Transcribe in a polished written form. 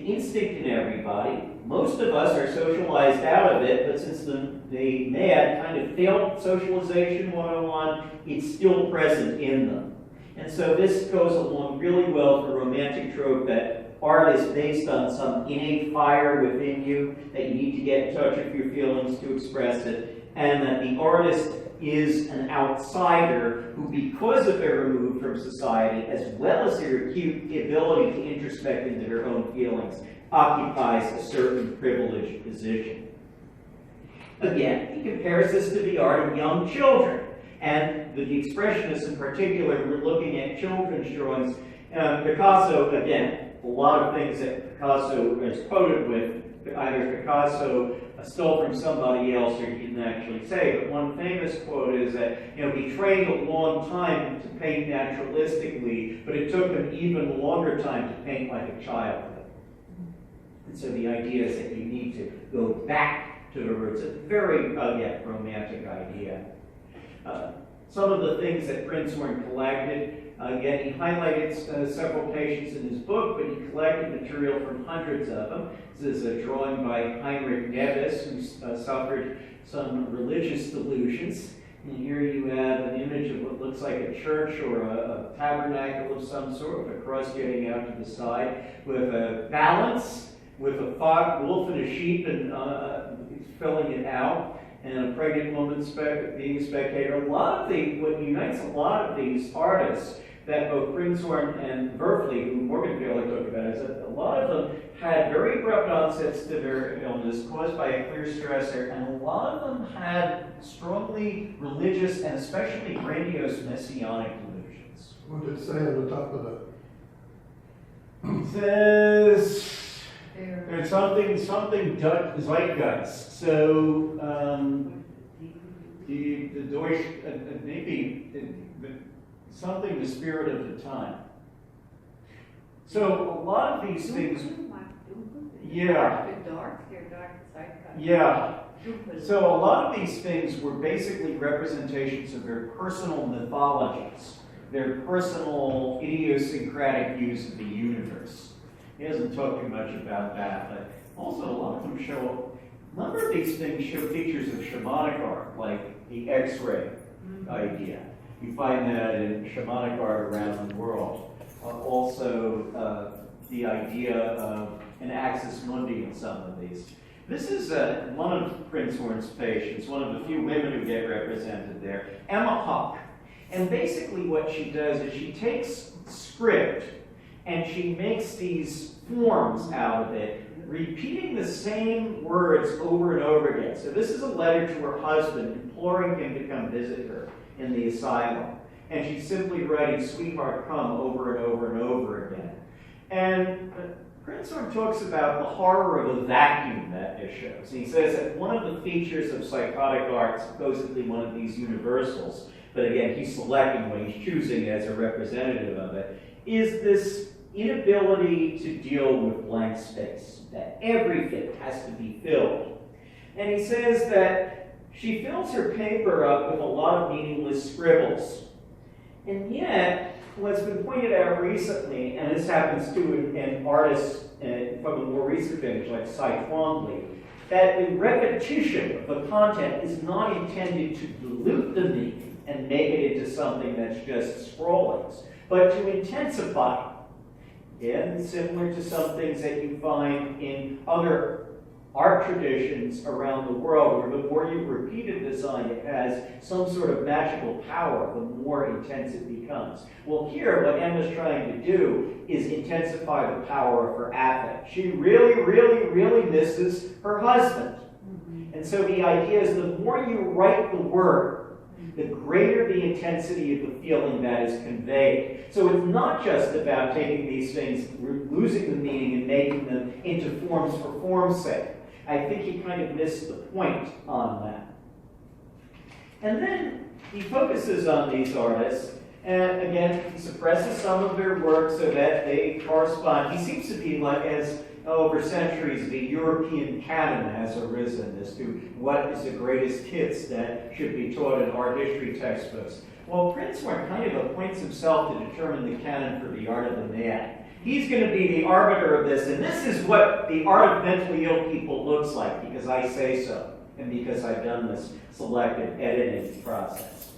instinct in everybody. Most of us are socialized out of it, but since the mad kind of failed socialization 101, it's still present in them. And so this goes along really well with the romantic trope that art is based on some innate fire within you, that you need to get in touch with your feelings to express it, and that the artist is an outsider who, because of their removed from society, as well as their acute ability to introspect into their own feelings, occupies a certain privileged position. Again, he compares this to the art of young children. And the expressionists in particular were looking at children's drawings. Picasso, again, a lot of things that Picasso is quoted with, either Picasso stole from somebody else or he didn't actually say. But one famous quote is that, he trained a long time to paint naturalistically, but it took him even longer time to paint like a child. And so the idea is that you need to go back to the roots. It's a very, romantic idea. Some of the things that Prinzhorn collected, again, he highlighted several patients in his book, but he collected material from hundreds of them. This is a drawing by Heinrich Nevis, who suffered some religious delusions. And here you have an image of what looks like a church or a tabernacle of some sort, with a cross getting out to the side, with a balance, with a wolf and a sheep and filling it out, and a pregnant woman being a spectator. What unites a lot of these artists that both Prinzhorn and Wörthli, who Morgenthaler talked about, is that a lot of them had very abrupt onsets to their illness caused by a clear stressor, and a lot of them had strongly religious and especially grandiose messianic delusions. What did it say on the top of that? It says there's something Zeitgeist. So the Deutsch, maybe something the spirit of the time. So a lot of these things, So a lot of these things were basically representations of their personal mythologies, their personal idiosyncratic views of the universe. He doesn't talk too much about that, but also a lot of them a number of these things show features of shamanic art, like the X-ray idea. You find that in shamanic art around the world. Also, the idea of an axis mundi in some of these. This is one of Prinzhorn's patients, one of the few women who get represented there, Emma Huck. And basically what she does is she takes script and she makes these forms out of it, repeating the same words over and over again. So this is a letter to her husband imploring him to come visit her in the asylum. And she's simply writing, "Sweetheart, come," over and over and over again. And Prinzhorn talks about the horror of a vacuum that it shows. He says that one of the features of psychotic art, supposedly one of these universals, but again, he's selecting what he's choosing as a representative of it, is this inability to deal with blank space, that everything has to be filled. And he says that she fills her paper up with a lot of meaningless scribbles. And yet, what's been pointed out recently, and this happens too in artists from a more recent vintage like Cy Twombly, that the repetition of the content is not intended to dilute the meaning and make it into something that's just scrollings, but to intensify. Again, similar to some things that you find in other art traditions around the world, where the more you repeat a design, it has some sort of magical power, the more intense it becomes. Well, here, what Emma's trying to do is intensify the power of her affect. She really, really, really misses her husband. And so the idea is the more you write the word, the greater the intensity of the feeling that is conveyed. So it's not just about taking these things, losing the meaning and making them into forms for form's sake. I think he kind of missed the point on that. And then he focuses on these artists, and again, he suppresses some of their work so that they correspond. He seems to be like, as over centuries, the European canon has arisen as to what is the greatest hits that should be taught in art history textbooks. Well, Prinzhorn kind of appoints himself to determine the canon for the art of the mad. He's going to be the arbiter of this, and this is what the art of mentally ill people looks like, because I say so, and because I've done this selective editing process.